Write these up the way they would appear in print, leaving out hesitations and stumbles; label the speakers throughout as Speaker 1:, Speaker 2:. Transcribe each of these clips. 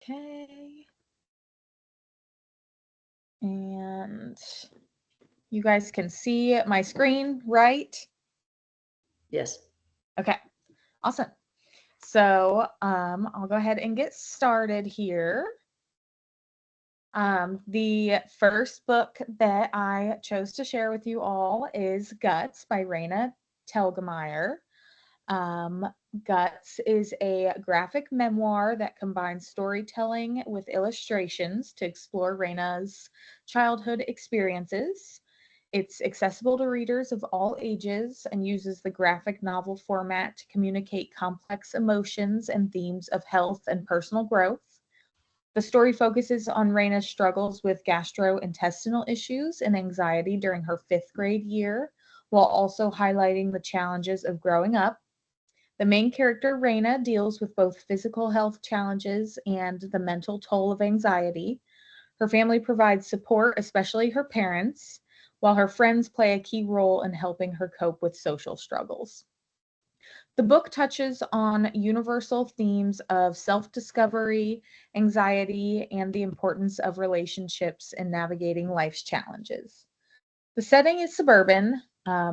Speaker 1: Okay. And you guys can see my screen, right?
Speaker 2: Yes.
Speaker 1: Okay, awesome. So I'll go ahead and get started here. The first book that I chose to share with you all is Guts by Raina Telgemeier. Um, Guts is a graphic memoir that combines storytelling with illustrations to explore Raina's childhood experiences. It's accessible to readers of all ages and uses the graphic novel format to communicate complex emotions and themes of health and personal growth. The story focuses on Raina's struggles with gastrointestinal issues and anxiety during her fifth grade year, while also highlighting the challenges of growing up. The main character, Raina, deals with both physical health challenges and the mental toll of anxiety. Her family provides support, especially her parents, while her friends play a key role in helping her cope with social struggles. The book touches on universal themes of self discovery, anxiety, and the importance of relationships in navigating life's challenges. The setting is suburban,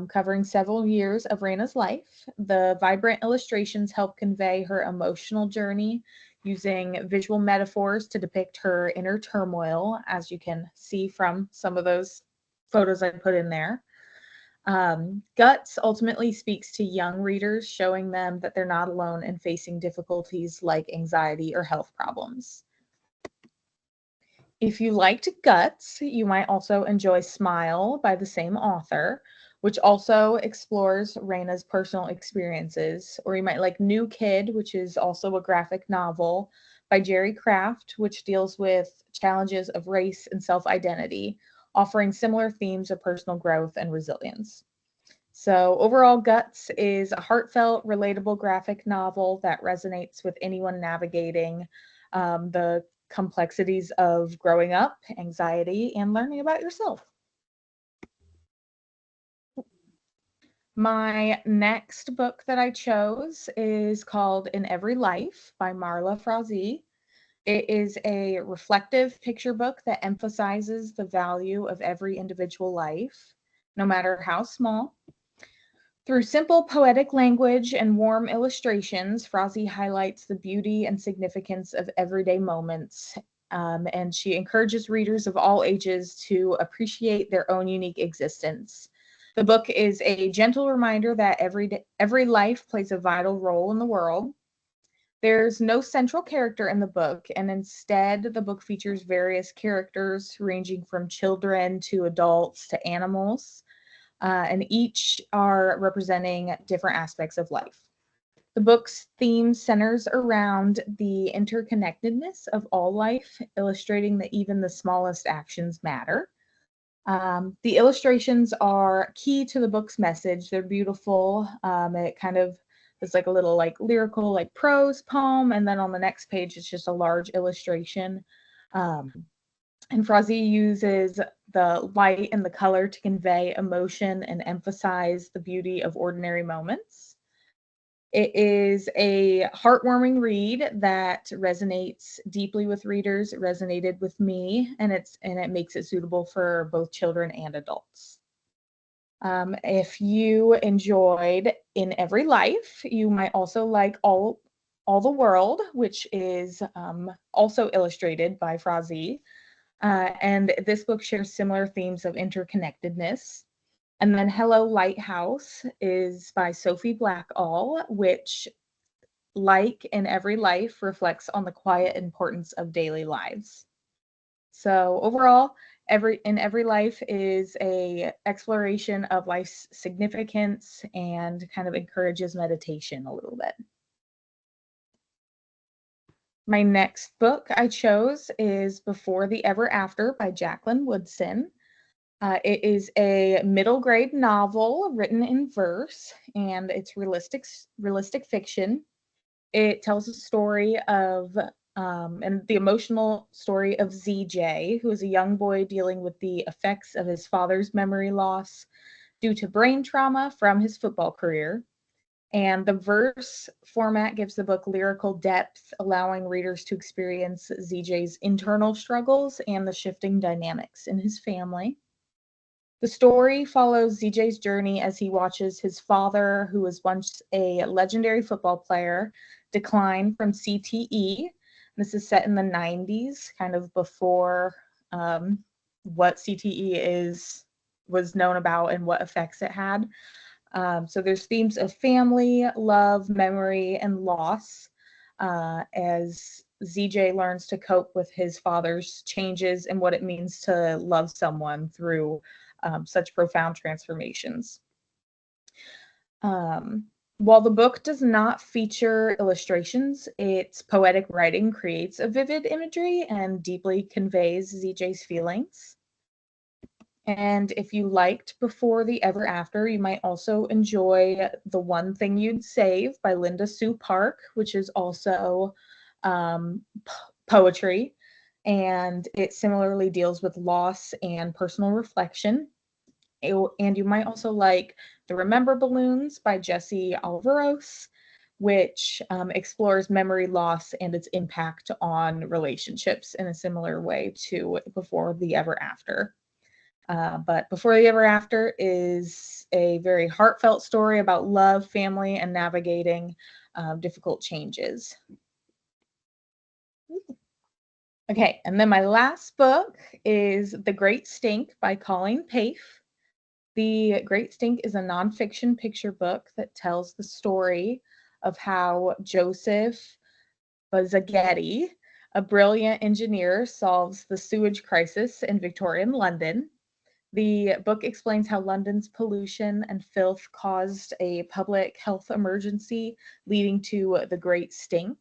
Speaker 1: covering several years of Raina's life. The vibrant illustrations help convey her emotional journey using visual metaphors to depict her inner turmoil, as you can see from some of those photos I put in there. Guts ultimately speaks to young readers, showing them that they're not alone in facing difficulties like anxiety or health problems. If you liked Guts, you might also enjoy Smile by the same author, which also explores Raina's personal experiences. Or you might like New Kid, which is also a graphic novel by Jerry Craft, which deals with challenges of race and self identity, offering similar themes of personal growth and resilience. So, overall, Guts is a heartfelt, relatable graphic novel that resonates with anyone navigating the complexities of growing up, anxiety, and learning about yourself. My next book that I chose is called In Every Life by Marla Frazee. It is a reflective picture book that emphasizes the value of every individual life, no matter how small. Through simple poetic language and warm illustrations, Frazee highlights the beauty and significance of everyday moments, and she encourages readers of all ages to appreciate their own unique existence. The book is a gentle reminder that every life plays a vital role in the world. There's no central character in the book, and instead, the book features various characters ranging from children to adults to animals, and each are representing different aspects of life. The book's theme centers around the interconnectedness of all life, illustrating that even the smallest actions matter. The illustrations are key to the book's message. They're beautiful. It kind of is like a little like lyrical like prose poem, and then on the next page it's just a large illustration. Um, and Frazee uses the light and the color to convey emotion and emphasize the beauty of ordinary moments. It is a heartwarming read that resonates deeply with readers. It resonated with me, and it makes it suitable for both children and adults. If you enjoyed In Every Life, you might also like All the World, which is also illustrated by Frazee. And this book shares similar themes of interconnectedness. And then Hello Lighthouse is by Sophie Blackall, which, like In Every Life, reflects on the quiet importance of daily lives. So overall, every life is a exploration of life's significance and kind of encourages meditation a little bit. My next book I chose is Before the Ever After by Jacqueline Woodson. It is a middle grade novel written in verse, and it's realistic fiction. It tells a story of and the emotional story of ZJ, who is a young boy dealing with the effects of his father's memory loss due to brain trauma from his football career. And the verse format gives the book lyrical depth, allowing readers to experience ZJ's internal struggles and the shifting dynamics in his family. The story follows ZJ's journey as he watches his father, who was once a legendary football player, decline from CTE. This is set in the 90s, kind of before what CTE was known about and what effects it had. So there's themes of family, love, memory, and loss as ZJ learns to cope with his father's changes and what it means to love someone through such profound transformations. While the book does not feature illustrations, its poetic writing creates a vivid imagery and deeply conveys ZJ's feelings. And if you liked Before the Ever After, you might also enjoy The One Thing You'd Save by Linda Sue Park, which is also poetry. And it similarly deals with loss and personal reflection. And you might also like The Remember Balloons by Jesse Alvaros, which explores memory loss and its impact on relationships in a similar way to Before the Ever After. But Before the Ever After is a very heartfelt story about love, family, and navigating difficult changes. Okay, and then my last book is The Great Stink by Colleen Pafe. The Great Stink is a nonfiction picture book that tells the story of how Joseph Bazzagetti, a brilliant engineer, solves the sewage crisis in Victorian London. The book explains how London's pollution and filth caused a public health emergency, leading to the Great Stink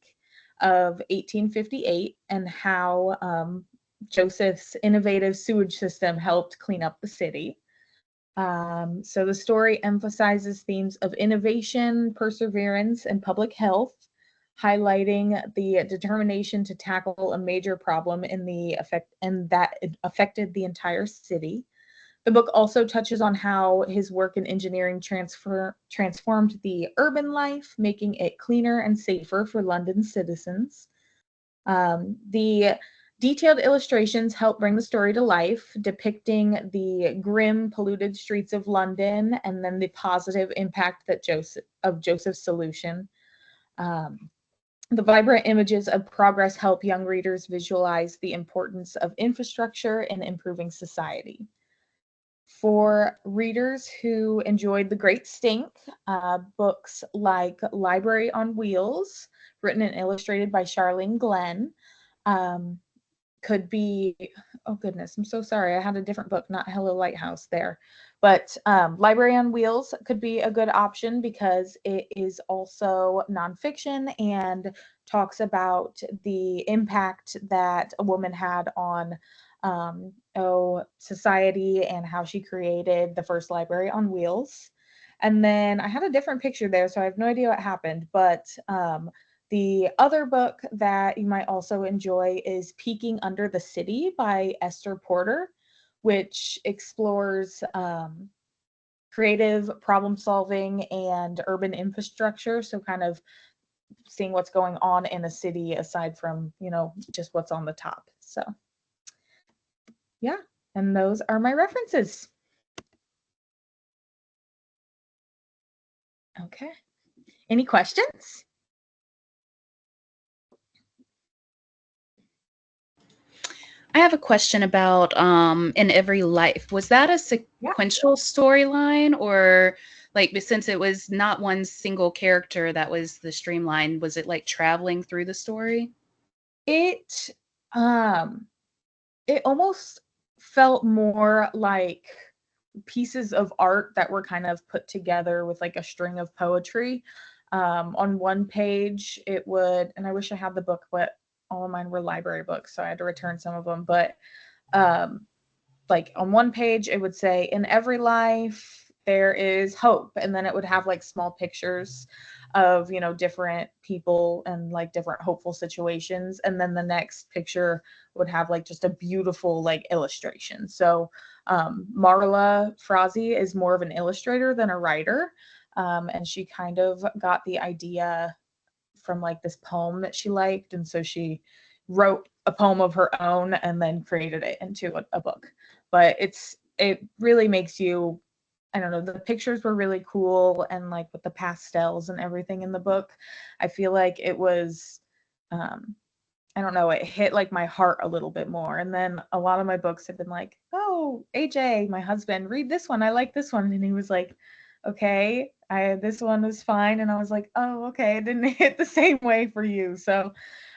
Speaker 1: of 1858, and how Joseph's innovative sewage system helped clean up the city. So the story emphasizes themes of innovation, perseverance, and public health, highlighting the determination to tackle a major problem that affected the entire city. The book also touches on how his work in engineering transformed the urban life, making it cleaner and safer for London citizens. The detailed illustrations help bring the story to life, depicting the grim, polluted streets of London and then the positive impact that Joseph's solution. The vibrant images of progress help young readers visualize the importance of infrastructure in improving society. For readers who enjoyed The Great Stink, books like Library on Wheels, written and illustrated by Charlene Glenn, could be, oh goodness, I'm so sorry. I had a different book, not Hello Lighthouse there. But Library on Wheels could be a good option because it is also nonfiction and talks about the impact that a woman had on society and how she created the first library on wheels. And then I had a different picture there, so I have no idea what happened. But the other book that you might also enjoy is Peeking Under the City by Esther Porter, which explores creative problem solving and urban infrastructure. So kind of seeing what's going on in a city aside from, just what's on the top. So yeah, and those are my references. Okay. Any questions?
Speaker 3: I have a question about In Every Life. Was that a sequential storyline, or since it was not one single character that was the streamline, was it like traveling through the story?
Speaker 1: It almost felt more like pieces of art that were kind of put together with like a string of poetry. On one page it would, and I wish I had the book, but all of mine were library books, so I had to return some of them. But like on one page it would say, in every life there is hope, and then it would have like small pictures of different people and like different hopeful situations, and then the next picture would have like just a beautiful like illustration. So Marla Frazee is more of an illustrator than a writer, And she kind of got the idea from like this poem that she liked, and so she wrote a poem of her own and then created it into a book. But it really makes you, I don't know, the pictures were really cool, and like with the pastels and everything in the book, I feel like it was I don't know, it hit like my heart a little bit more. And then a lot of my books have been like, oh, AJ, my husband, read this one. I like this one. And he was like, okay, this one was fine. And I was like, oh, okay, it didn't hit the same way for you. So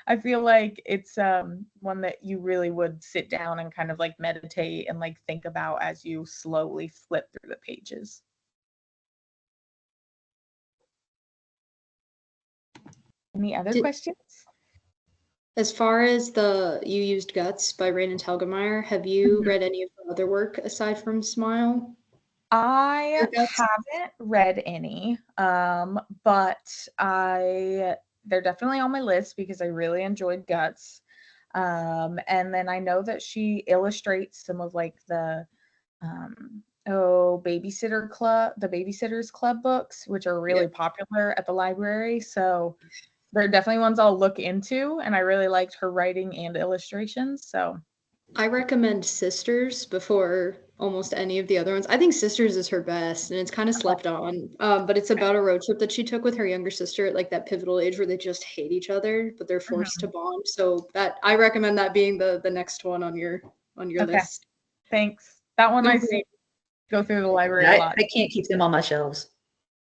Speaker 1: I feel like it's one that you really would sit down and kind of like meditate and like think about as you slowly flip through the pages. Any other questions?
Speaker 4: As far as you used Guts by Raymond Telgemeier, have you read any of her other work aside from Smile?
Speaker 1: I haven't read any, but they're definitely on my list because I really enjoyed Guts. And then I know that she illustrates some of like the Babysitters Club books, which are really popular at the library. So they're definitely ones I'll look into, and I really liked her writing and illustrations. So
Speaker 4: I recommend Sisters before almost any of the other ones. I think Sisters is her best, and it's kind of slept on. But it's about a road trip that she took with her younger sister at like that pivotal age where they just hate each other, but they're forced to bond. So that I recommend that being the next one on your list.
Speaker 1: Thanks. That one I see go through the library a lot.
Speaker 2: I can't keep them on my shelves.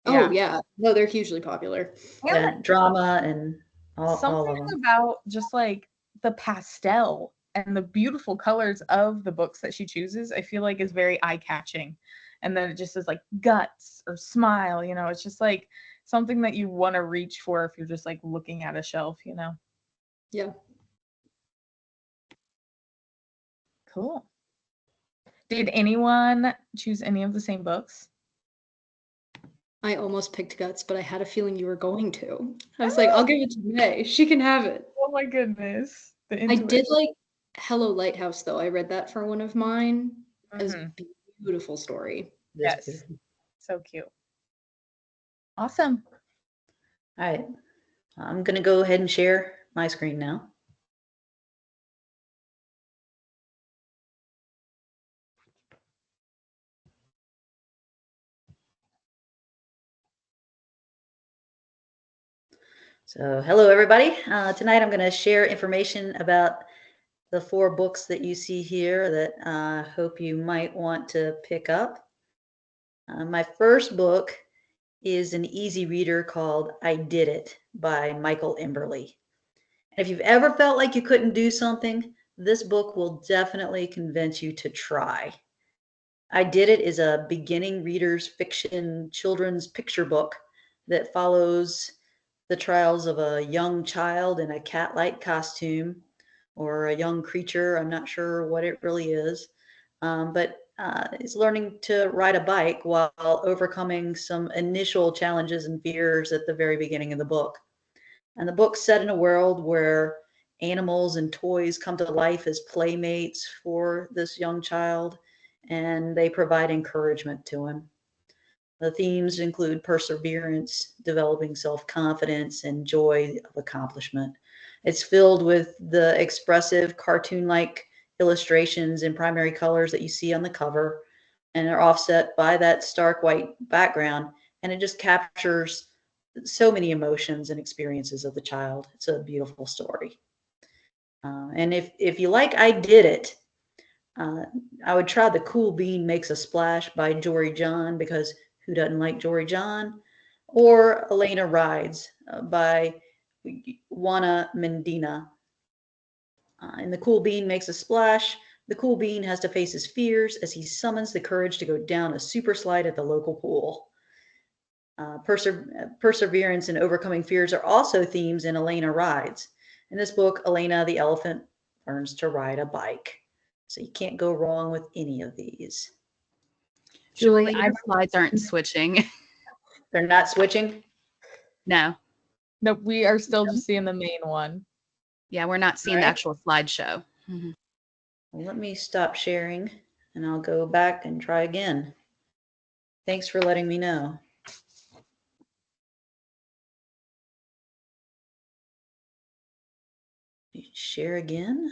Speaker 4: Oh yeah, no, they're hugely popular.
Speaker 2: Yeah, drama and all of them.
Speaker 1: About just like the pastel and the beautiful colors of the books that she chooses, I feel like is very eye-catching. And then it just is like Guts or Smile, you know, it's just like something that you want to reach for if you're just like looking at a shelf, you know.
Speaker 4: Yeah.
Speaker 1: Cool. Did anyone choose any of the same books?
Speaker 4: I almost picked Guts, but I had a feeling you were going to. I was like, I'll give it to May. She can have it.
Speaker 1: Oh my goodness.
Speaker 4: I did like Hello Lighthouse, though. I read that for one of mine. It was a beautiful story.
Speaker 1: Yes. So cute. Awesome.
Speaker 2: All right. I'm going to go ahead and share my screen now. So hello, everybody. Tonight I'm going to share information about the 4 books that you see here that I hope you might want to pick up. My first book is an easy reader called I Did It by Michael Imberly. And if you've ever felt like you couldn't do something, this book will definitely convince you to try. I Did It is a beginning reader's fiction children's picture book that follows the trials of a young child in a cat-like costume, or a young creature. I'm not sure what it really is, but is learning to ride a bike while overcoming some initial challenges and fears at the very beginning of the book. And the book's set in a world where animals and toys come to life as playmates for this young child, and they provide encouragement to him. The themes include perseverance, developing self-confidence, and joy of accomplishment. It's filled with the expressive cartoon-like illustrations in primary colors that you see on the cover, and are offset by that stark white background. And it just captures so many emotions and experiences of the child. It's a beautiful story. And if you like I Did It, I would try The Cool Bean Makes a Splash by Jory John, because who doesn't like Jory John? Or Elena Rides by Juana Medina. In The Cool Bean Makes a Splash, the cool bean has to face his fears as he summons the courage to go down a super slide at the local pool. Perseverance and overcoming fears are also themes in Elena Rides. In this book, Elena the elephant learns to ride a bike. So you can't go wrong with any of these.
Speaker 3: Julie, your slides aren't switching.
Speaker 2: They're not switching?
Speaker 3: No.
Speaker 1: Nope, we are still just seeing the main one.
Speaker 3: Yeah, we're not seeing the actual slideshow. Mm-hmm.
Speaker 2: Well, let me stop sharing and I'll go back and try again. Thanks for letting me know. Share again.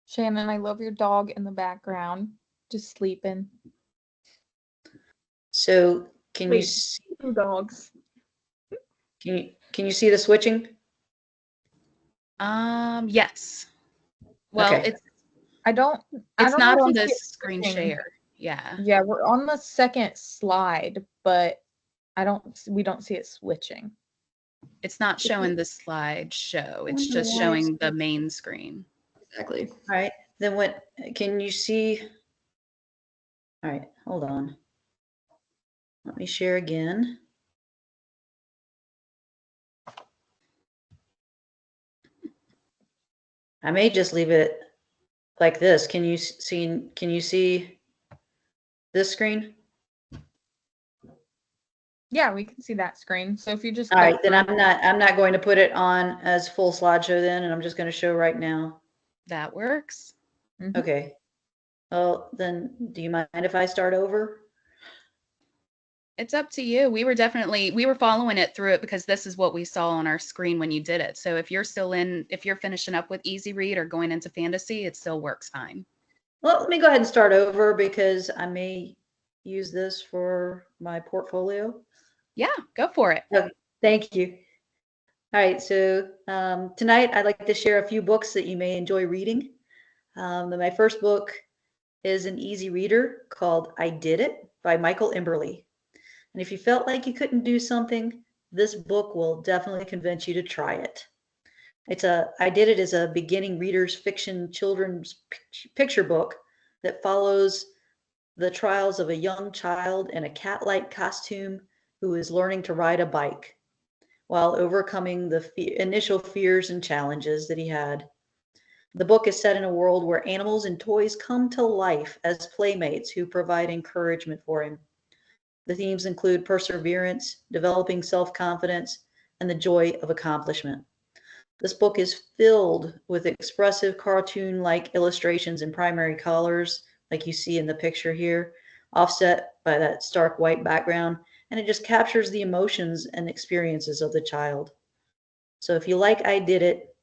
Speaker 1: Shannon, I love your dog in the background, just sleeping.
Speaker 2: So can you
Speaker 1: Wait.
Speaker 2: see,
Speaker 1: Two dogs.
Speaker 2: can you see the switching?
Speaker 3: Yes. Well,
Speaker 2: Okay.
Speaker 1: I don't
Speaker 3: it's
Speaker 1: know
Speaker 3: not
Speaker 1: if
Speaker 3: on
Speaker 1: you see
Speaker 3: the
Speaker 1: it
Speaker 3: screen
Speaker 1: switching.
Speaker 3: share. Yeah.
Speaker 1: Yeah, we're on the second slide, but we don't see it switching.
Speaker 3: It's not showing the slideshow. It's
Speaker 2: Wonder
Speaker 3: just
Speaker 2: why it's
Speaker 3: showing the main screen.
Speaker 4: Exactly.
Speaker 2: all right. Then what can you see? All right, hold on. Let me share again. I may just leave it like this. Can you see this screen?
Speaker 1: Yeah, we can see that screen. So if you just
Speaker 2: All
Speaker 1: click
Speaker 2: right, then
Speaker 1: through-
Speaker 2: I'm not going to put it on as full slideshow then, and I'm just going to show right now.
Speaker 3: That works.
Speaker 1: Mhm.
Speaker 2: Okay. Well, then do you mind if I start over?
Speaker 3: It's up to you. We were following it through it because this is what we saw on our screen when you did it. So if you're finishing up with Easy Read or going into fantasy, it still works fine.
Speaker 2: Well, let me go ahead and start over because I may use this for my portfolio.
Speaker 3: Yeah, go for it.
Speaker 2: Okay, thank you. All right, so tonight I'd like to share a few books that you may enjoy reading. My first book is an easy reader called I Did It by Michael Imberly. And if you felt like you couldn't do something, this book will definitely convince you to try it. I Did It is a beginning reader's fiction children's picture book that follows the trials of a young child in a cat-like costume who is learning to ride a bike while overcoming the initial fears and challenges that he had. The book is set in a world where animals and toys come to life as playmates who provide encouragement for him. The themes include perseverance, developing self-confidence, and the joy of accomplishment. This book is filled with expressive cartoon-like illustrations in primary colors, like you see in the picture here, offset by that stark white background, and it just captures the emotions and experiences of the child. So if you like I Did It,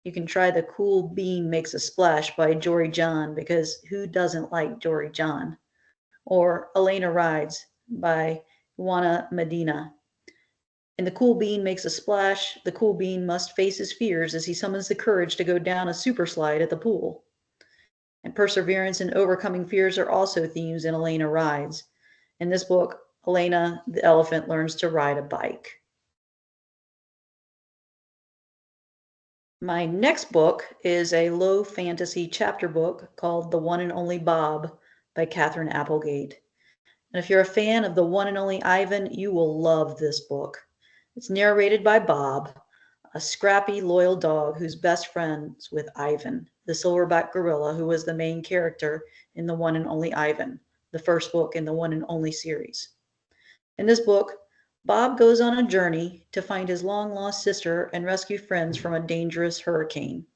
Speaker 2: you can try The Cool Bean Makes a Splash by Jory John, because who doesn't like Jory John? Or Elena Rides by Juana Medina. In The Cool Bean Makes a Splash, the cool bean must face his fears as he summons the courage to go down a super slide at the pool. And perseverance and overcoming fears are also themes in Elena Rides. In this book, Elena the elephant learns to ride a bike. My next book is a low fantasy chapter book called The One and Only Bob by Katherine Applegate. And if you're a fan of The One and Only Ivan, you will love this book. It's narrated by Bob, a scrappy, loyal dog who's best friends with Ivan, the silverback gorilla who was the main character in The One and Only Ivan, the first book in the One and Only series. In this book, Bob goes on a journey to find his long-lost sister and rescue friends from a dangerous hurricane.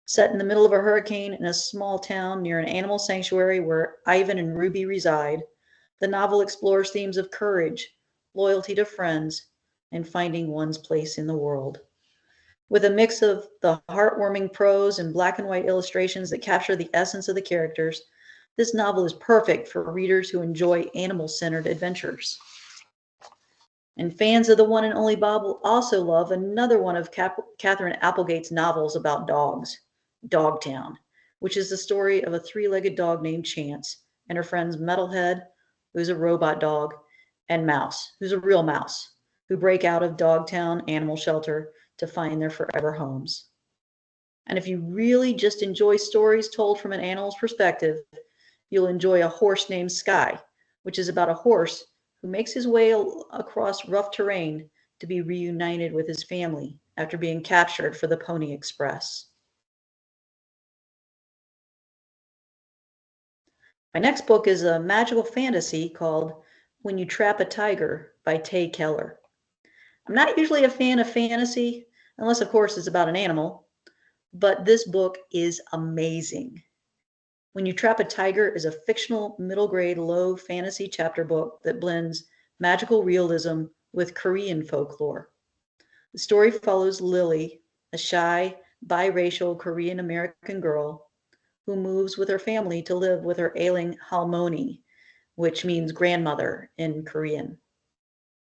Speaker 2: Set in the middle of a hurricane in a small town near an animal sanctuary where Ivan and Ruby reside, the novel explores themes of courage, loyalty to friends, and finding one's place in the world. With a mix of the heartwarming prose and black and white illustrations that capture the essence of the characters, this novel is perfect for readers who enjoy animal-centered adventures. And fans of The One and Only Bob will also love another one of Katherine Applegate's novels about dogs, Dogtown, which is the story of a three-legged dog named Chance and her friends Metalhead, who's a robot dog, and Mouse, who's a real mouse, who break out of Dogtown Animal Shelter to find their forever homes. And if you really just enjoy stories told from an animal's perspective, you'll enjoy A Horse Named Sky, which is about a horse who makes his way across rough terrain to be reunited with his family after being captured for the Pony Express. My next book is a magical fantasy called When You Trap a Tiger by Tay Keller. I'm not usually a fan of fantasy, unless of course it's about an animal, but this book is amazing. When You Trap a Tiger is a fictional middle grade low fantasy chapter book that blends magical realism with Korean folklore. The story follows Lily, a shy, biracial Korean American girl who moves with her family to live with her ailing halmoni, which means grandmother in Korean.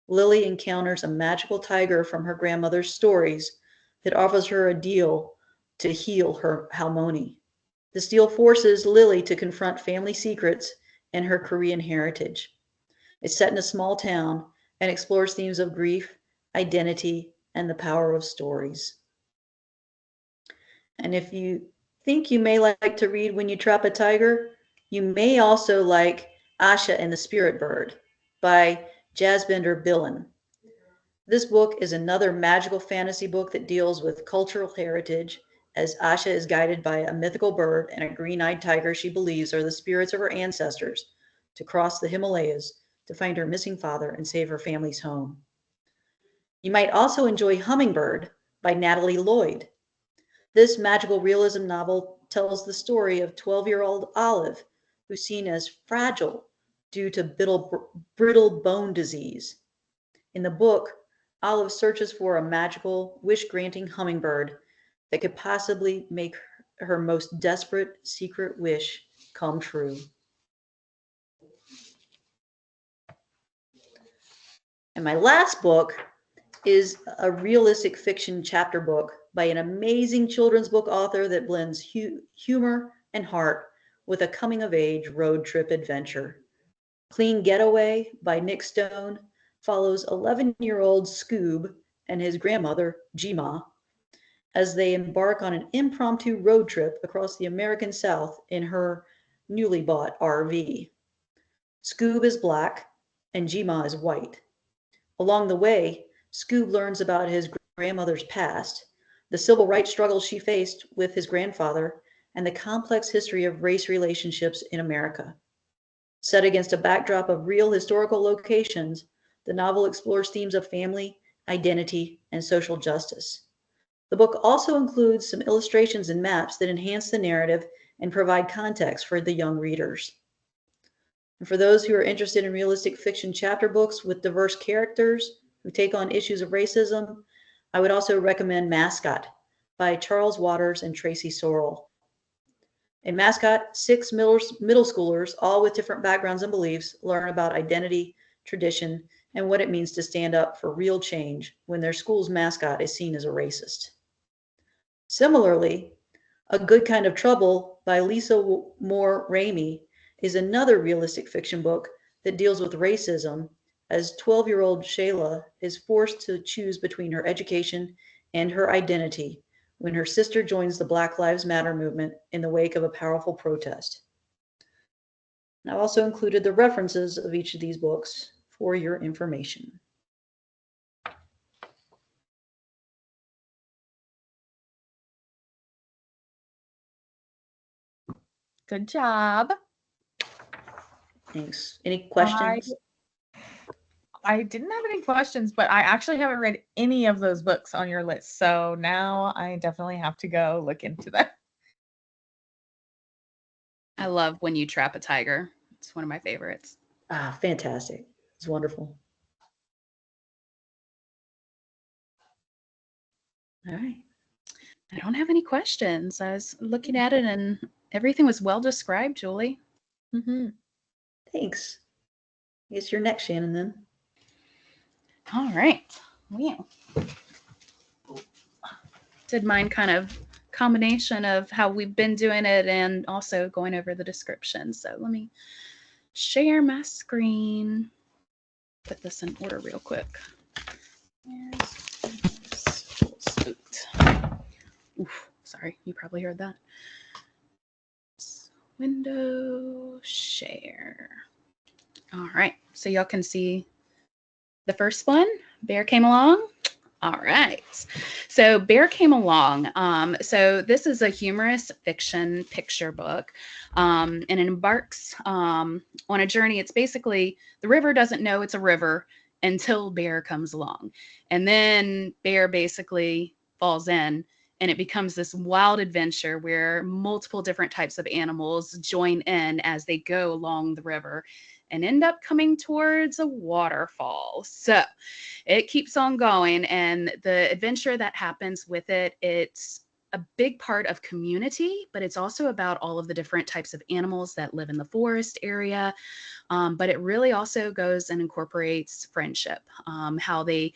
Speaker 2: Lily encounters a magical tiger from her grandmother's stories that offers her a deal to heal her halmoni. This deal forces Lily to confront family secrets and her Korean heritage. It's set in a small town and explores themes of grief, identity, and the power of stories. And if you think you may like to read When You Trap a Tiger, you may also like Asha and the Spirit Bird by Jasbinder Billen. This book is another magical fantasy book that deals with cultural heritage, as Asha is guided by a mythical bird and a green-eyed tiger she believes are the spirits of her ancestors to cross the Himalayas to find her missing father and save her family's home. You might also enjoy Hummingbird by Natalie Lloyd. This magical realism novel tells the story of 12-year-old Olive, who's seen as fragile due to brittle bone disease. In the book, Olive searches for a magical, wish-granting hummingbird that could possibly make her most desperate secret wish come true. And my last book is a realistic fiction chapter book by an amazing children's book author that blends humor and heart with a coming-of-age road trip adventure. Clean Getaway by Nick Stone follows 11-year-old Scoob and his grandmother, Jima, as they embark on an impromptu road trip across the American South in her newly bought RV. Scoob is black and Jima is white. Along the way, Scoob learns about his grandmother's past, the civil rights struggles she faced with his grandfather, and the complex history of race relationships in America. Set against a backdrop of real historical locations, the novel explores themes of family, identity, and social justice. The book also includes some illustrations and maps that enhance the narrative and provide context for the young readers. And for those who are interested in realistic fiction chapter books with diverse characters who take on issues of racism, I would also recommend Mascot by Charles Waters and Tracy Sorrell. In Mascot, 6 middle schoolers, all with different backgrounds and beliefs, learn about identity, tradition, and what it means to stand up for real change when their school's mascot is seen as a racist. Similarly, A Good Kind of Trouble by Lisa Moore Ramey is another realistic fiction book that deals with racism, as 12-year-old Shayla is forced to choose between her education and her identity when her sister joins the Black Lives Matter movement in the wake of a powerful protest. And I've also included the references of each of these books for your information.
Speaker 1: Good job.
Speaker 2: Thanks. Any questions?
Speaker 1: I didn't have any questions, but I actually haven't read any of those books on your list. So now I definitely have to go look into that.
Speaker 3: I love When You Trap a Tiger. It's one of my favorites.
Speaker 2: Ah, fantastic. It's wonderful. All right.
Speaker 3: I don't have any questions. I was looking at it and everything was well described, Julie.
Speaker 1: Mm-hmm.
Speaker 2: Thanks. I guess you're next, Shannon, then.
Speaker 3: All right. Wow. Did mine kind of combination of how we've been doing it and also going over the description. So let me share my screen. Put this in order real quick. Oof, sorry, you probably heard that. Window share. All right, so y'all can see the first one, Bear Came Along. All right, so Bear Came Along. So this is a humorous fiction picture book, and it embarks on a journey. It's basically the river doesn't know it's a river until Bear comes along, and then Bear basically falls in and it becomes this wild adventure where multiple different types of animals join in as they go along the river and end up coming towards a waterfall. So it keeps on going, and the adventure that happens with it, it's a big part of community, but it's also about all of the different types of animals that live in the forest area. But it really also goes and incorporates friendship, how they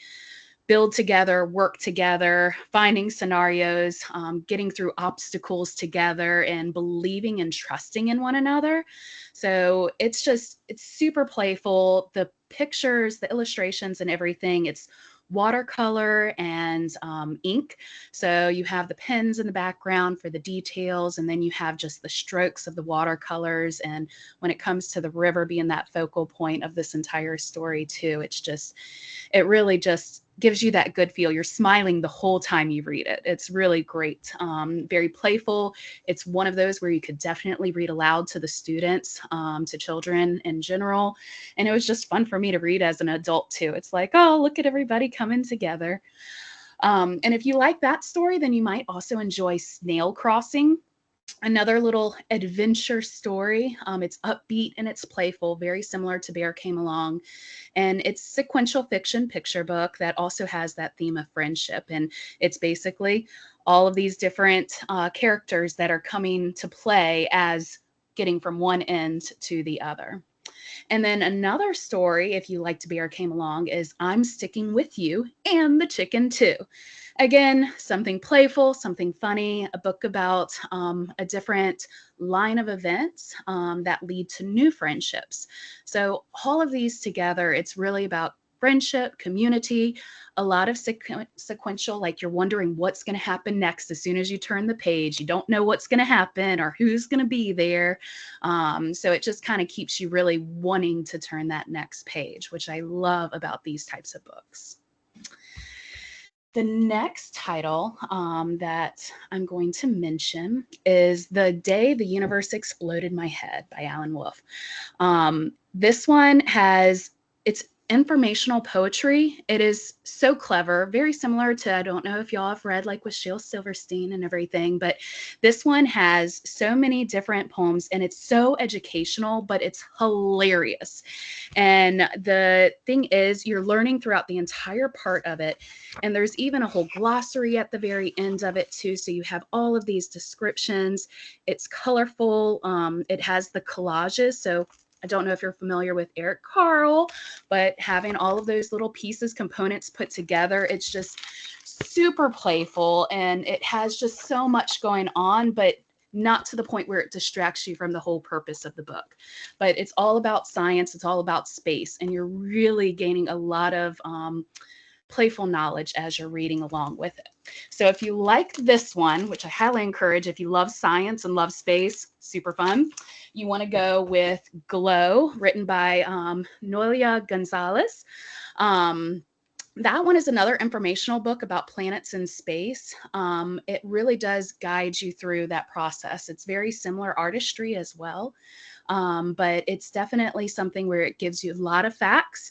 Speaker 3: build together, work together, finding scenarios, getting through obstacles together, and believing and trusting in one another. So it's super playful. The pictures, the illustrations, and everything, it's watercolor and ink. So you have the pens in the background for the details, and then you have just the strokes of the watercolors. And when it comes to the river being that focal point of this entire story too, it really just gives you that good feel. You're smiling the whole time you read it. It's really great. Very playful. It's one of those where you could definitely read aloud to the students, to children in general. And it was just fun for me to read as an adult too. It's like, oh, look at everybody coming together. And if you like that story, then you might also enjoy Snail Crossing. Another little adventure story. It's upbeat and it's playful, very similar to Bear Came Along. And it's sequential fiction picture book that also has that theme of friendship. And it's basically all of these different characters that are coming to play as getting from one end to the other. And then another story, if you like to Bear Came Along, is I'm Sticking With You and the Chicken Too. Again, something playful, something funny, a book about a different line of events that lead to new friendships. So all of these together, it's really about friendship, community, a lot of sequential, like you're wondering what's going to happen next as soon as you turn the page. You don't know what's going to happen or who's going to be there. So it just kind of keeps you really wanting to turn that next page, which I love about these types of books. The next title that I'm going to mention is The Day the Universe Exploded My Head by Alan Wolfe. This one it's informational poetry. It is so clever, very similar to, I don't know if y'all have read like with Shel Silverstein and everything, but this one has so many different poems and it's so educational, but it's hilarious. And the thing is, you're learning throughout the entire part of it. And there's even a whole glossary at the very end of it too. So you have all of these descriptions. It's colorful. It has the collages. So I don't know if you're familiar with Eric Carle, but having all of those little pieces, components put together, it's just super playful and it has just so much going on, but not to the point where it distracts you from the whole purpose of the book. But it's all about science, it's all about space, and you're really gaining a lot of playful knowledge as you're reading along with it. So if you like this one, which I highly encourage, if you love science and love space, super fun, you want to go with Glow, written by Noelia Gonzalez. That one is another informational book about planets in space. It really does guide you through that process. It's very similar artistry as well, but it's definitely something where it gives you a lot of facts,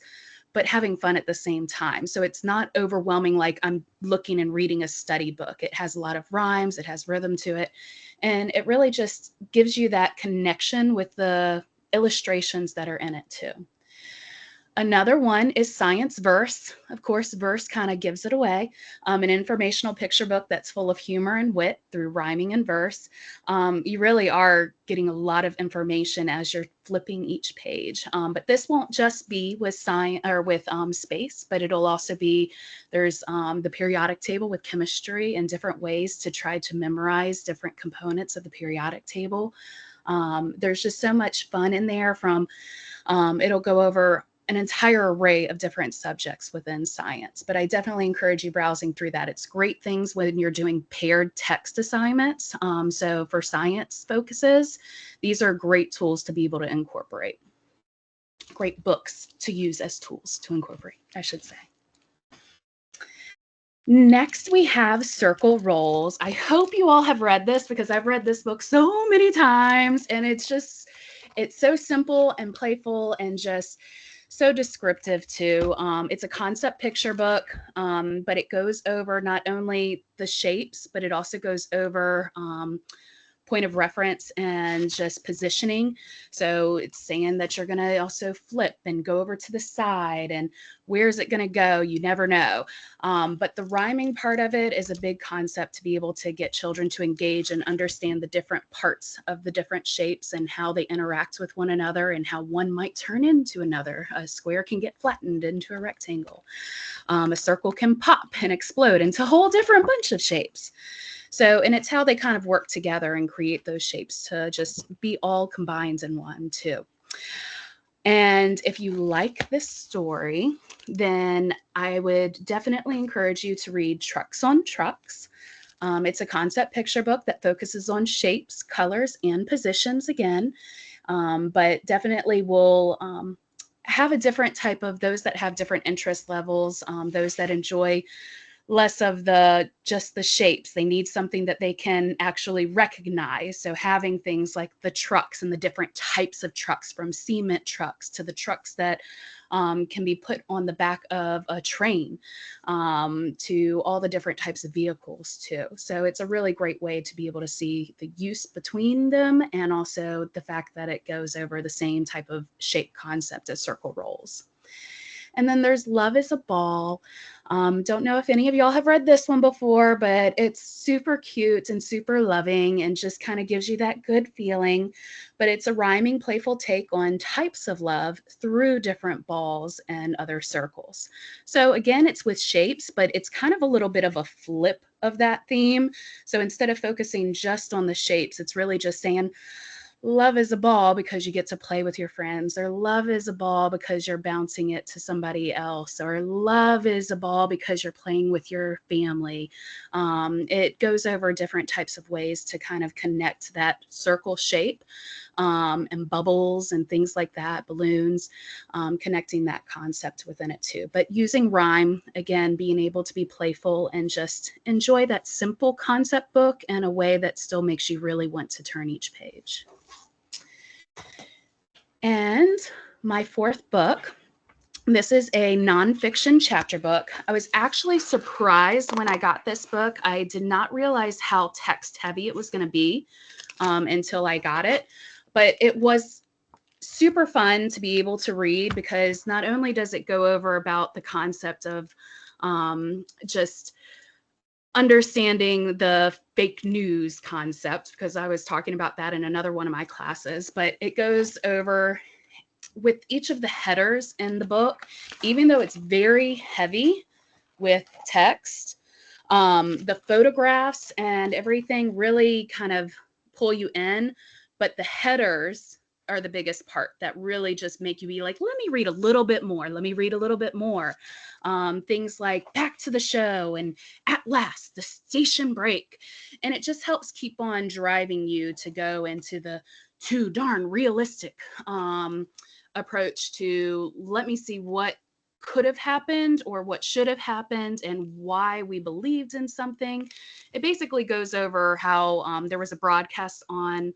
Speaker 3: but having fun at the same time. So it's not overwhelming like I'm looking and reading a study book. It has a lot of rhymes, it has rhythm to it, and it really just gives you that connection with the illustrations that are in it too. Another one is Science Verse. Of course, verse kind of gives it away. An informational picture book that's full of humor and wit through rhyming and verse. You really are getting a lot of information as you're flipping each page. But this won't just be with science or with space, but it'll also be, there's the periodic table with chemistry and different ways to try to memorize different components of the periodic table. There's just so much fun in there from, it'll go over an entire array of different subjects within science, but I definitely encourage you browsing through that. It's great things when you're doing paired text assignments. So for science focuses, these are great tools to be able to incorporate. Great books to use as tools to incorporate, I should say. Next, we have Circle Rolls. I hope you all have read this because I've read this book so many times, and it's so simple and playful and just so descriptive too. It's a concept picture book, but it goes over not only the shapes, but it also goes over point of reference and just positioning. So it's saying that you're going to also flip and go over to the side, and where's it going to go? You never know. But the rhyming part of it is a big concept to be able to get children to engage and understand the different parts of the different shapes and how they interact with one another and how one might turn into another. A square can get flattened into a rectangle. A circle can pop and explode into a whole different bunch of shapes. So, and it's how they kind of work together and create those shapes to just be all combined in one too. And if you like this story, then I would definitely encourage you to read Trucks on Trucks. It's a concept picture book that focuses on shapes, colors, and positions again, but definitely will have a different type of those that have different interest levels, those that enjoy less of just the shapes. They need something that they can actually recognize. So having things like the trucks and the different types of trucks, from cement trucks to the trucks that can be put on the back of a train, to all the different types of vehicles too. So it's a really great way to be able to see the use between them, and also the fact that it goes over the same type of shape concept as circle rolls. And then there's Love is a Ball. Don't know if any of y'all have read this one before, but it's super cute and super loving and just kind of gives you that good feeling. But it's a rhyming, playful take on types of love through different balls and other circles. So again, it's with shapes, but it's kind of a little bit of a flip of that theme. So instead of focusing just on the shapes, it's really just saying, love is a ball because you get to play with your friends, or love is a ball because you're bouncing it to somebody else, or love is a ball because you're playing with your family. It goes over different types of ways to kind of connect that circle shape, and bubbles and things like that, balloons, connecting that concept within it too. But using rhyme, again, being able to be playful and just enjoy that simple concept book in a way that still makes you really want to turn each page. And my fourth book, this is a nonfiction chapter book. I was actually surprised when I got this book. I did not realize how text heavy it was going to be until I got it. But it was super fun to be able to read, because not only does it go over about the concept of just understanding the fake news concept, because I was talking about that in another one of my classes, but it goes over with each of the headers in the book, even though it's very heavy with text, the photographs and everything really kind of pull you in, but the headers are the biggest part that really just make you be like, let me read a little bit more. Let me read a little bit more. Things like Back to the Show and At Last, The Station Break. And it just helps keep on driving you to go into the too darn realistic approach to, let me see what could have happened or what should have happened and why we believed in something. It basically goes over how there was a broadcast on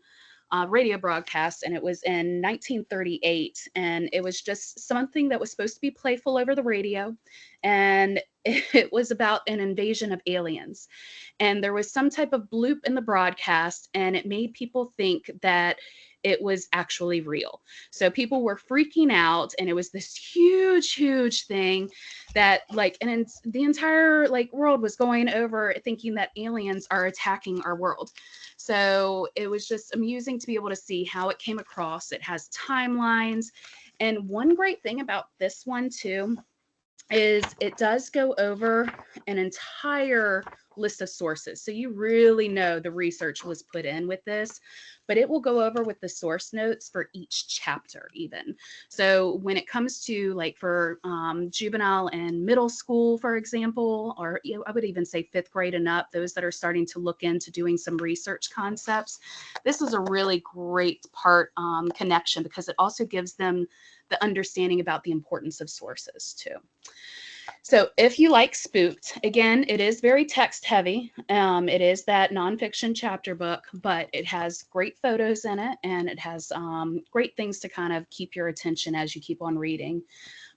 Speaker 3: radio broadcast, and it was in 1938, and it was just something that was supposed to be playful over the radio, and it was about an invasion of aliens, and there was some type of bloop in the broadcast, and it made people think that it was actually real. So people were freaking out, and it was this huge thing that and the entire world was going over thinking that aliens are attacking our world. So it was just amusing to be able to see how it came across. It has timelines. And one great thing about this one too is it does go over an entire list of sources. So you really know the research was put in with this, but it will go over with the source notes for each chapter even. So when it comes to for juvenile and middle school, for example, or I would even say 5th grade and up, those that are starting to look into doing some research concepts, this is a really great part connection, because it also gives them the understanding about the importance of sources too. So if you like Spooked, again, it is very text heavy. It is that nonfiction chapter book, but it has great photos in it, and it has great things to kind of keep your attention as you keep on reading.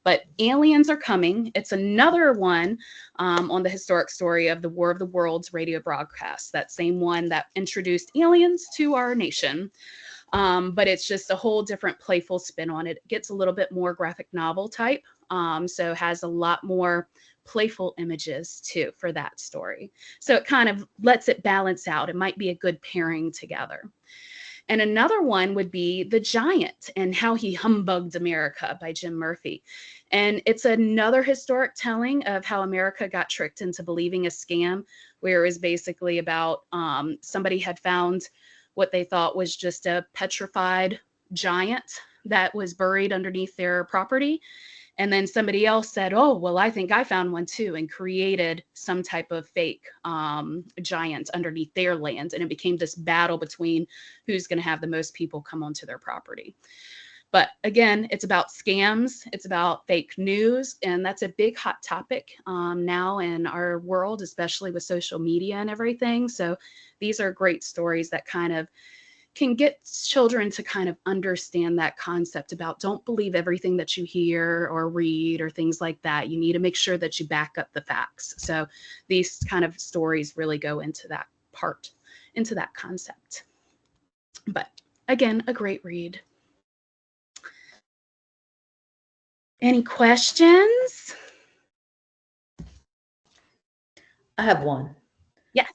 Speaker 3: But Aliens Are Coming. It's another one on the historic story of the War of the Worlds radio broadcast, that same one that introduced aliens to our nation. But it's just a whole different playful spin on it. It gets a little bit more graphic novel type. So has a lot more playful images too for that story. So it kind of lets it balance out. It might be a good pairing together. And another one would be The Giant and How He Humbugged America by Jim Murphy. And it's another historic telling of how America got tricked into believing a scam, where it was basically about somebody had found what they thought was just a petrified giant that was buried underneath their property. And then somebody else said, oh, well, I think I found one too, and created some type of fake giant underneath their land. And it became this battle between who's going to have the most people come onto their property. But again, it's about scams. It's about fake news. And that's a big hot topic now in our world, especially with social media and everything. So these are great stories that kind of can get children to kind of understand that concept about don't believe everything that you hear or read or things like that. You need to make sure that you back up the facts. So these kind of stories really go into that part, into that concept. But again, a great read. Any questions?
Speaker 2: I have one.
Speaker 3: Yes.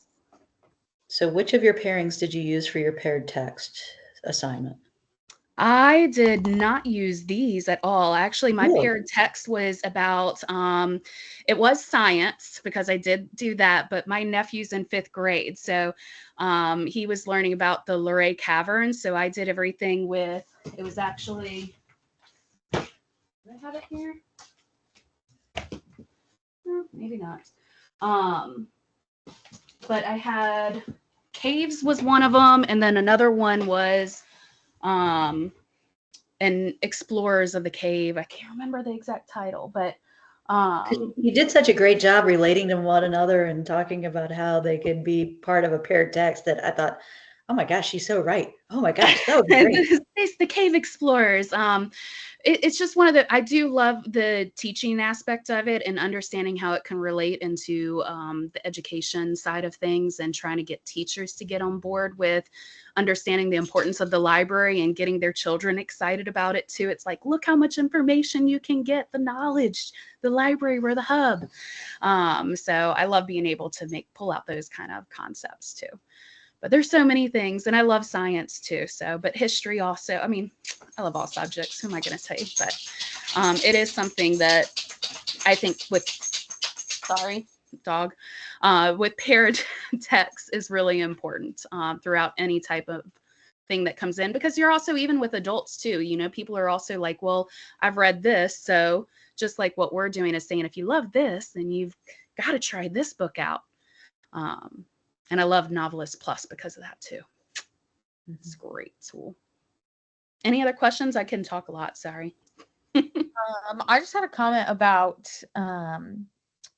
Speaker 2: So which of your pairings did you use for your paired text assignment?
Speaker 3: I did not use these at all. Actually, my
Speaker 2: Really?
Speaker 3: paired text was about, it was science because I did do that, but my nephew's in 5th grade. So he was learning about the Luray Caverns. So I did everything with, it was actually, do I have it here? Maybe not. But I had caves was one of them, and then another one was and Explorers of the Cave. I can't remember the exact title, but
Speaker 2: You did such a great job relating to one another and talking about how they could be part of a paired text that I thought, oh my gosh, she's so right. Oh my gosh, that would be great.
Speaker 3: It's the Cave Explorers. It's just one of the, I do love the teaching aspect of it and understanding how it can relate into the education side of things, and trying to get teachers to get on board with understanding the importance of the library and getting their children excited about it too. It's like, look how much information you can get, the knowledge, the library, we're the hub. So I love being able to pull out those kind of concepts too. But there's so many things, and I love science too. So, but history also, I mean, I love all subjects. Who am I going to say? But it is something that I think with, sorry, dog, with paired text is really important throughout any type of thing that comes in, because you're also, even with adults too, you know, people are also like, well, I've read this. So just like what we're doing is saying, if you love this, then you've got to try this book out. And I love Novelist Plus because of that too. It's a great tool. Any other questions? I can talk a lot, sorry.
Speaker 1: I just had a comment about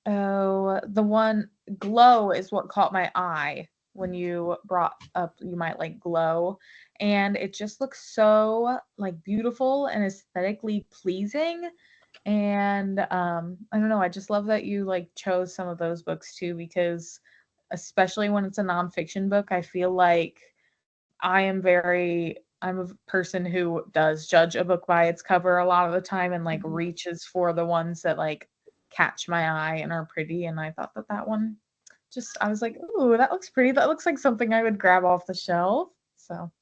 Speaker 1: the one Glow is what caught my eye when you brought up you might like Glow, and it just looks so like beautiful and aesthetically pleasing. And I don't know, I just love that you like chose some of those books too, because especially when it's a nonfiction book, I feel like I'm a person who does judge a book by its cover a lot of the time, and like reaches for the ones that like catch my eye and are pretty. And I thought that one just, I was like, ooh, that looks pretty. That looks like something I would grab off the shelf. So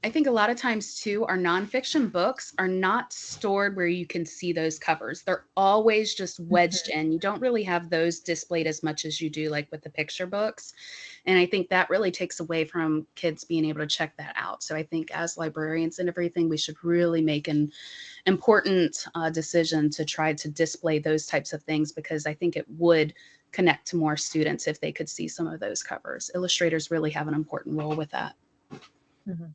Speaker 3: I think a lot of times too, our nonfiction books are not stored where you can see those covers. They're always just wedged in. You don't really have those displayed as much as you do like with the picture books. And I think that really takes away from kids being able to check that out. So I think as librarians and everything, we should really make an important decision to try to display those types of things, because I think it would connect to more students if they could see some of those covers. Illustrators really have an important role with that.
Speaker 1: mm-hmm.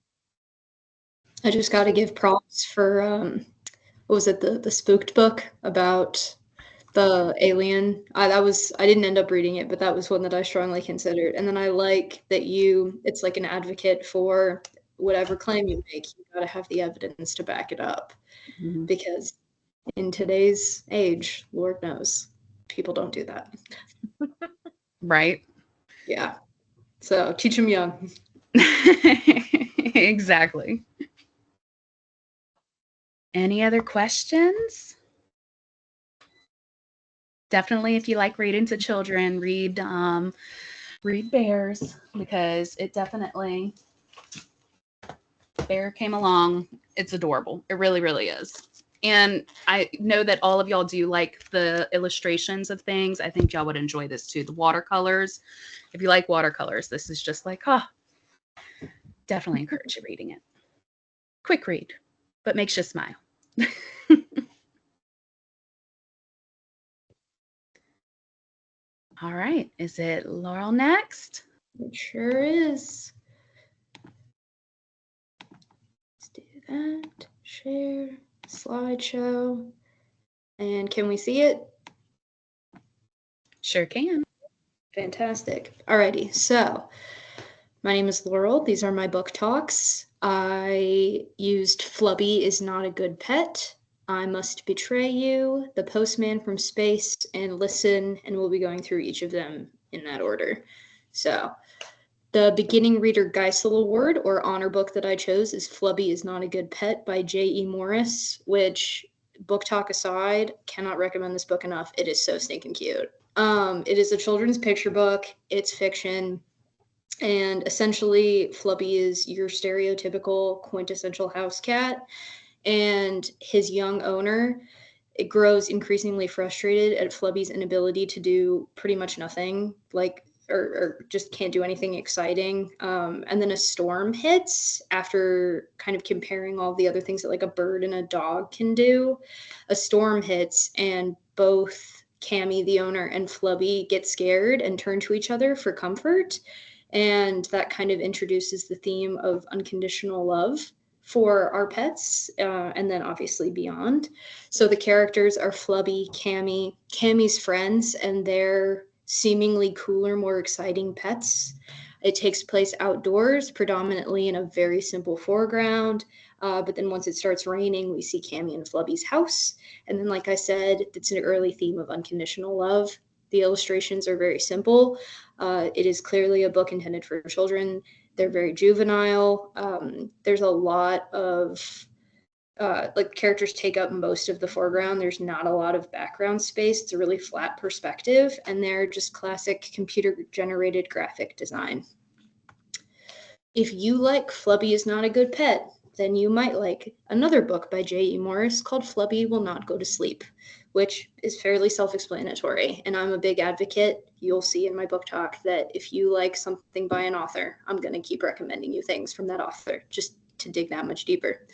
Speaker 4: I just got to give props for what was it, the spooked book about the alien. I didn't end up reading it, but that was one that I strongly considered. And then I like that it's like an advocate for whatever claim you make, you got to have the evidence to back it up.
Speaker 2: Mhm.
Speaker 4: Because in today's age, Lord knows, people don't do that.
Speaker 3: Right.
Speaker 4: Yeah. So teach them young.
Speaker 3: Exactly. Any other questions? Definitely, if you like reading to children, read Bears, because it definitely, Bear came along. It's adorable. It really, really is. And I know that all of y'all do like the illustrations of things. I think y'all would enjoy this too. The watercolors. If you like watercolors, this is just like, definitely encourage you reading it. Quick read, but makes you smile. All right. Is it Laurel next?
Speaker 4: It sure is. Let's do that. Share slideshow. And can we see it?
Speaker 3: Sure can.
Speaker 4: Fantastic. Alrighty, so my name is Laurel. These are my book talks. I used Flubby is Not a Good Pet, I Must Betray You, The Postman from Space, and Listen, and we'll be going through each of them in that order. So the Beginning Reader Geisel Award or honor book that I chose is Flubby is Not a Good Pet by J.E. Morris, which, book talk aside, cannot recommend this book enough. It is so stinking cute. It is a children's picture book. It's fiction. And essentially, Flubby is your stereotypical quintessential house cat. And his young owner, it grows increasingly frustrated at Flubby's inability to do pretty much nothing, like, or just can't do anything exciting. And then a storm hits after kind of comparing all the other things that like a bird and a dog can do. A storm hits, and both Cammy, the owner, and Flubby get scared and turn to each other for comfort. And that kind of introduces the theme of unconditional love for our pets, and then obviously beyond. So the characters are Flubby, Cammy, Cammy's friends, and their seemingly cooler, more exciting pets. It takes place outdoors, predominantly in a very simple foreground. But then once it starts raining, we see Cammy and Flubby's house. And then, like I said, it's an early theme of unconditional love. The illustrations are very simple. It is clearly a book intended for children. They're very juvenile. There's a lot of like characters take up most of the foreground. There's not a lot of background space. It's a really flat perspective, and they're just classic computer generated graphic design. If you like Flubby is Not a Good Pet, then you might like another book by J.E. Morris called Flubby Will Not Go to Sleep, which is fairly self-explanatory. And I'm a big advocate, you'll see in my book talk, that if you like something by an author, I'm going to keep recommending you things from that author, just to dig that much deeper.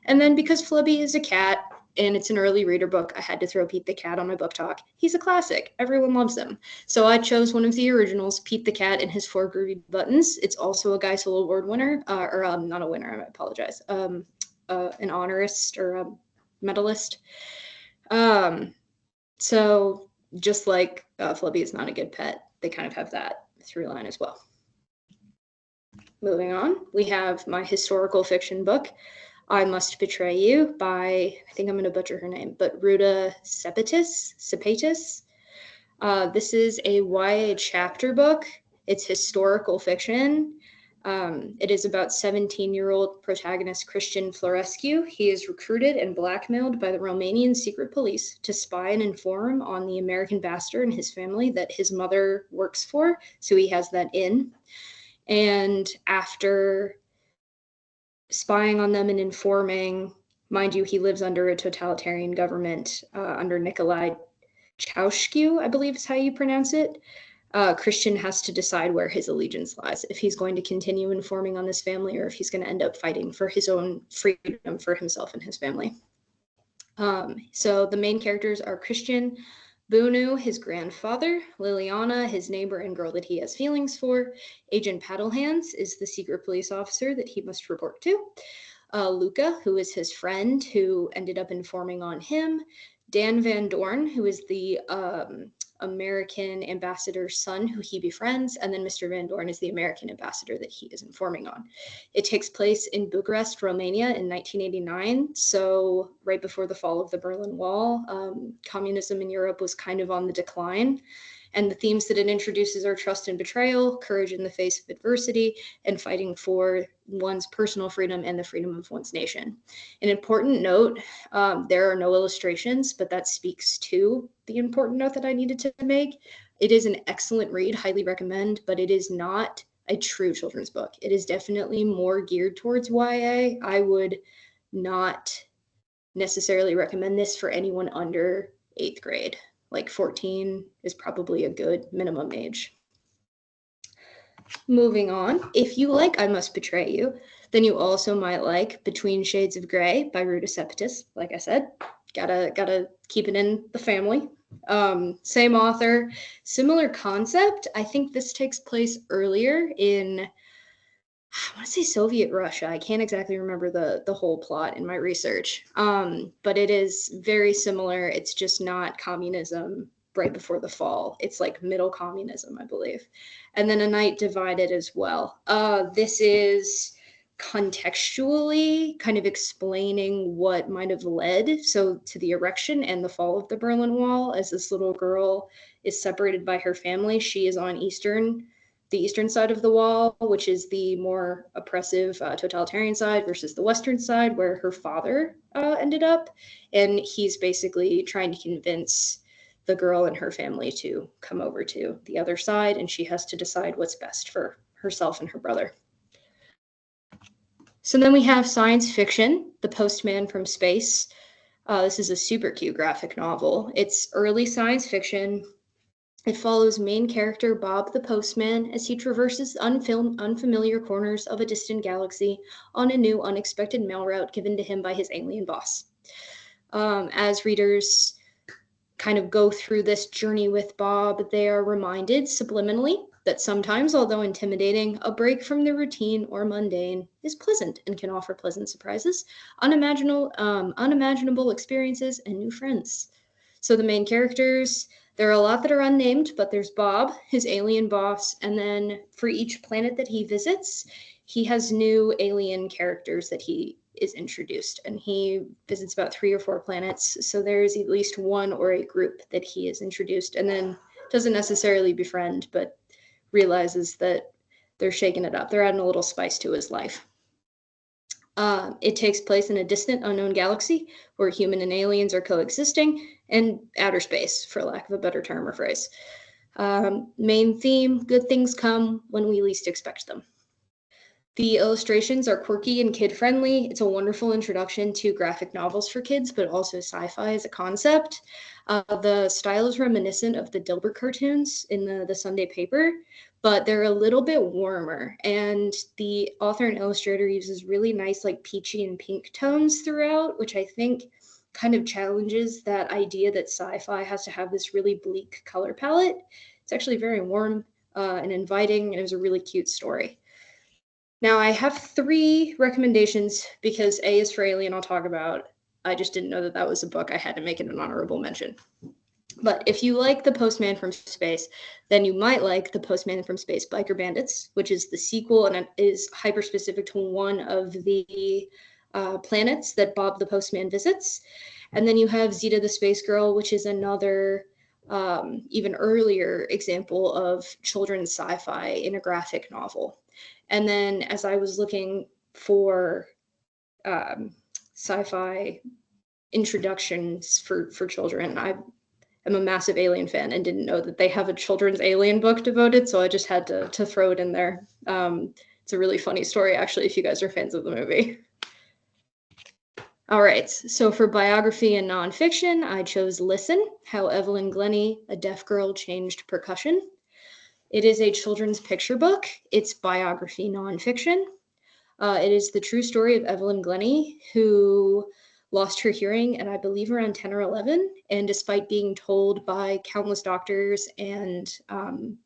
Speaker 4: And then because Flubby is a cat, and it's an early reader book, I had to throw Pete the Cat on my book talk. He's a classic. Everyone loves him. So I chose one of the originals, Pete the Cat and His Four Groovy Buttons. It's also a Geisel Award winner, or not a winner, I apologize, an honorist or a medalist. So just like Flubby is Not a Good Pet, they kind of have that through line as well. Moving on, we have my historical fiction book, I Must Betray You by, I think I'm going to butcher her name, but Ruta Sepetys. This is a YA chapter book. It's historical fiction. It is about 17-year-old protagonist Christian Florescu. He is recruited and blackmailed by the Romanian secret police to spy and inform on the American bastard and his family that his mother works for, so he has that in. And after spying on them and informing, mind you, he lives under a totalitarian government under Nicolae Ceausescu, I believe is how you pronounce it. Christian has to decide where his allegiance lies, if he's going to continue informing on this family or if he's going to end up fighting for his own freedom for himself and his family. So the main characters are Christian, Bunu, his grandfather, Liliana, his neighbor and girl that he has feelings for, Agent Paddlehands is the secret police officer that he must report to, Luca, who is his friend, who ended up informing on him, Dan Van Dorn, who is the American ambassador's son who he befriends, and then Mr. Van Dorn is the American ambassador that he is informing on. It takes place in Bucharest, Romania in 1989, so right before the fall of the Berlin Wall. Communism in Europe was kind of on the decline, and the themes that it introduces are trust and betrayal, courage in the face of adversity, and fighting for one's personal freedom and the freedom of one's nation. An important note, there are no illustrations, but that speaks to the important note that I needed to make. It is an excellent read, highly recommend, but it is not a true children's book. It is definitely more geared towards YA. I would not necessarily recommend this for anyone under 8th grade. Like 14 is probably a good minimum age. Moving on, if you like I Must Betray You, then you also might like Between Shades of Grey by Ruta Sepetys. Like I said, gotta keep it in the family. Same author, similar concept. I think this takes place earlier in, I want to say Soviet Russia. I can't exactly remember the whole plot in my research, but it is very similar. It's just not communism right before the fall. It's like middle communism, I believe. And then A Night Divided as well. This is contextually kind of explaining what might have led to the erection and the fall of the Berlin Wall, as this little girl is separated by her family. She is on the eastern side of the wall, which is the more oppressive totalitarian side, versus the western side where her father ended up. And he's basically trying to convince the girl and her family to come over to the other side, and she has to decide what's best for herself and her brother. So then we have science fiction, The Postman from Space. This is a super cute graphic novel. It's early science fiction. It follows main character Bob the Postman as he traverses unfamiliar corners of a distant galaxy on a new, unexpected mail route given to him by his alien boss. As readers kind of go through this journey with Bob, they are reminded subliminally that sometimes, although intimidating, a break from the routine or mundane is pleasant and can offer pleasant surprises, unimaginable experiences, and new friends. So the main characters, there are a lot that are unnamed, but there's Bob, his alien boss, and then for each planet that he visits, he has new alien characters that he is introduced, and he visits about 3 or 4 planets, so there's at least one or a group that he is introduced, and then doesn't necessarily befriend, but realizes that they're shaking it up. They're adding a little spice to his life. It takes place in a distant, unknown galaxy where human and aliens are coexisting, and outer space, for lack of a better term or phrase. Main theme, good things come when we least expect them. The illustrations are quirky and kid-friendly. It's a wonderful introduction to graphic novels for kids, but also sci-fi as a concept. The style is reminiscent of the Dilbert cartoons in the Sunday paper, but they're a little bit warmer, and the author and illustrator uses really nice like peachy and pink tones throughout, which I think kind of challenges that idea that sci-fi has to have this really bleak color palette. It's actually very warm and inviting, and it was a really cute story. Now I have 3 recommendations because A is for Alien I'll talk about. I just didn't know that was a book. I had to make it an honorable mention. But if you like The Postman from Space, then you might like The Postman from Space Biker Bandits, which is the sequel, and it is hyper-specific to one of the planets that Bob the Postman visits. And then you have Zeta the Space Girl, which is another even earlier example of children's sci-fi in a graphic novel. And then as I was looking for sci-fi introductions for children, I'm a massive Alien fan and didn't know that they have a children's Alien book devoted, so I just had to throw it in there. It's a really funny story, actually, if you guys are fans of the movie. All right, so for biography and nonfiction, I chose Listen, How Evelyn Glennie, a Deaf Girl, Changed Percussion. It is a children's picture book. It's biography nonfiction. It is the true story of Evelyn Glennie, who lost her hearing at, I believe, around 10 or 11. And despite being told by countless doctors and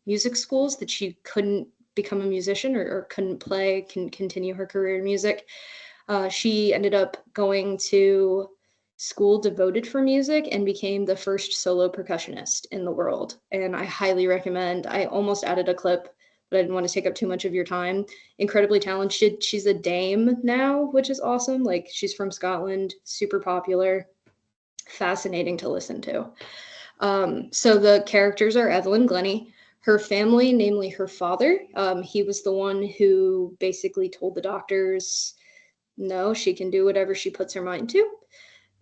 Speaker 4: music schools that she couldn't become a musician or couldn't continue her career in music, She ended up going to school devoted for music and became the first solo percussionist in the world. And I highly recommend. I almost added a clip, but I didn't want to take up too much of your time. Incredibly talented. She's a dame now, which is awesome. Like, she's from Scotland, super popular, fascinating to listen to. So the characters are Evelyn Glennie. Her family, namely her father, he was the one who basically told the doctors, no, she can do whatever she puts her mind to.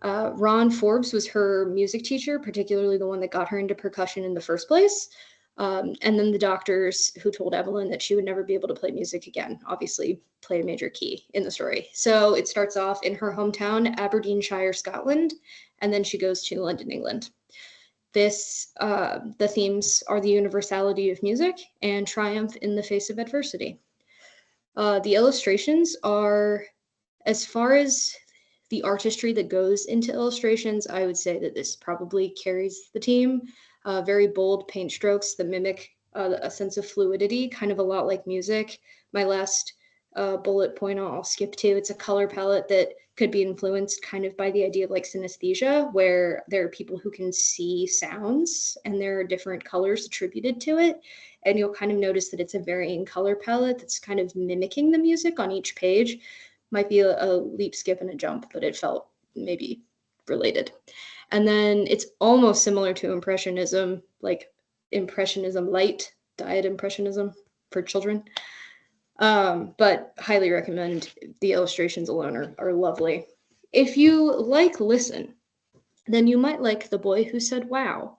Speaker 4: Ron Forbes was her music teacher, particularly the one that got her into percussion in the first place. And then the doctors who told Evelyn that she would never be able to play music again, obviously play a major key in the story. So it starts off in her hometown, Aberdeenshire, Scotland, and then she goes to London, England. The themes are the universality of music and triumph in the face of adversity. The illustrations are, as far as the artistry that goes into illustrations, I would say that this probably carries the team. Very bold paint strokes that mimic a sense of fluidity, kind of a lot like music. My last bullet point I'll skip to, it's a color palette that could be influenced kind of by the idea of like synesthesia, where there are people who can see sounds and there are different colors attributed to it. And you'll kind of notice that it's a varying color palette that's kind of mimicking the music on each page. Might be a leap, skip, and a jump, but it felt maybe related. And then it's almost similar to Impressionism, like Impressionism light, diet Impressionism for children. But highly recommend. The illustrations alone are lovely. If you like Listen, then you might like The Boy Who Said Wow.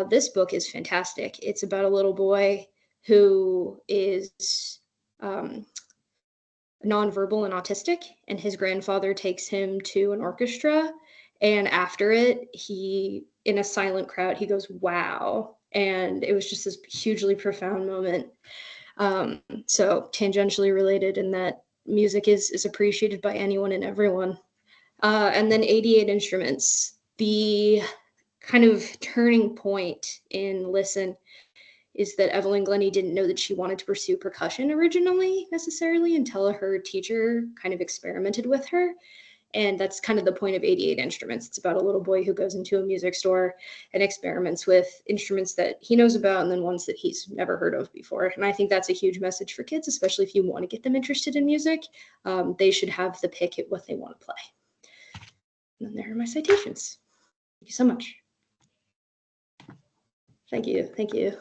Speaker 4: This book is fantastic. It's about a little boy who is nonverbal and autistic, and his grandfather takes him to an orchestra. And after it, he, in a silent crowd, he goes, wow. And it was just this hugely profound moment. So tangentially related in that music is appreciated by anyone and everyone. And then 88 Instruments, the kind of turning point in Listen is that Evelyn Glennie didn't know that she wanted to pursue percussion originally necessarily until her teacher kind of experimented with her. And that's kind of the point of 88 Instruments. It's about a little boy who goes into a music store and experiments with instruments that he knows about and then ones that he's never heard of before. And I think that's a huge message for kids, especially if you want to get them interested in music. They should have the pick at what they want to play. And then there are my citations. Thank you so much. Thank you. Thank you.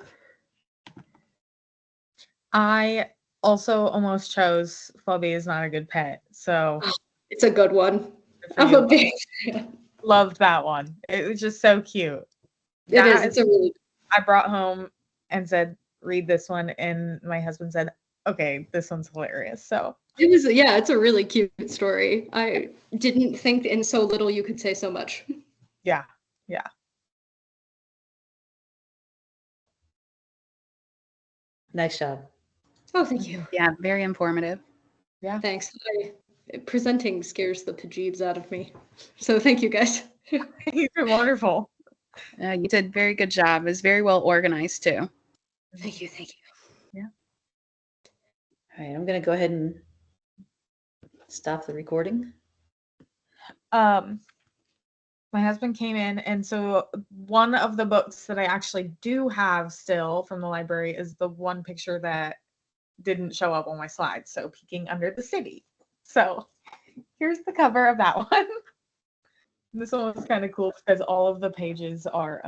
Speaker 1: I also almost chose Phoebe is Not a Good Pet. So
Speaker 4: it's a good one. I'm a big fan.
Speaker 1: Loved that one. It was just so cute.
Speaker 4: It is. It's a really.
Speaker 1: I brought home and said, read this one. And my husband said, okay, this one's hilarious. So
Speaker 4: it was, yeah, it's a really cute story. I didn't think in so little you could say so much.
Speaker 1: Yeah. Yeah.
Speaker 2: Nice job.
Speaker 4: Oh, thank you.
Speaker 3: Yeah, very informative.
Speaker 1: Yeah.
Speaker 4: Thanks. Presenting scares the bejeebs out of me. So thank you, guys.
Speaker 1: You've been wonderful.
Speaker 3: You did a very good job. It was very well organized too.
Speaker 4: Thank you. Thank you.
Speaker 1: Yeah.
Speaker 2: All right, I'm going to go ahead and stop the recording.
Speaker 1: My husband came in, and so one of the books that I actually do have still from the library is the one picture that didn't show up on my slides, so Peeking Under the City. So here's the cover of that one. This one was kind of cool because all of the pages are